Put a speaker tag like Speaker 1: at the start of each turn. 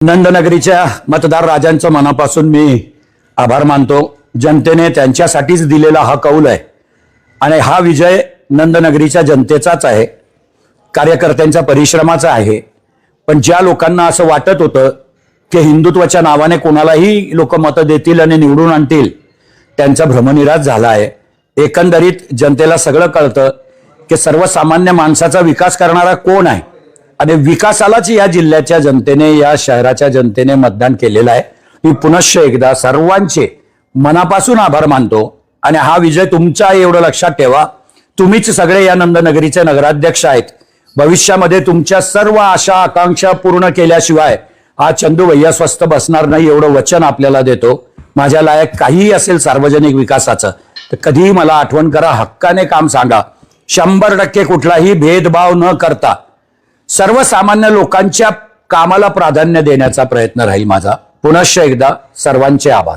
Speaker 1: नंदनगरीच्या मतदार राजांचं मनापासून मी आभार मानतो। जनतेने त्यांच्यासाठीच दिलेला हा कौल आहे आणि हा विजय नंदनगरीच्या जनतेचाच आहे, कार्यकर्त्यांच्या परिश्रमाचा आहे। पण ज्या लोकांना असं वाटत होतं की हिंदुत्वाच्या नावाने कोणालाही लोक मतं देतील आणि निवडून आणतील, त्यांचा भ्रमनिरास झाला आहे। एकंदरीत जनतेला सगळं कळतं की सर्वसामान्य माणसाचा विकास करणारा कोण आहे आणि विकासालाच या जिल्ह्याच्या जनतेने, या शहराच्या जनतेने मतदान केलेलं आहे। मी पुनश्च एकदा सर्वांचे मनापासून आभार मानतो आणि हा विजय तुमचा आहे एवढं लक्षात ठेवा। तुम्हीच सगळे या नंदनगरीचे नगराध्यक्ष आहेत। भविष्यामध्ये तुमच्या सर्व आशा आकांक्षा पूर्ण केल्याशिवाय हा चंदू भैया स्वस्थ बसणार नाही एवढं वचन आपल्याला देतो। माझ्या लायक काहीही असेल सार्वजनिक विकासाचं तर कधीही मला आठवण करा, हक्काने काम सांगा। 100% कुठलाही भेदभाव न करता सर्वसामान्य लोकांच्या कामाला प्राधान्य देण्याचा प्रयत्न राहील माझा। पुनश्च एकदा सर्वांचे आभार।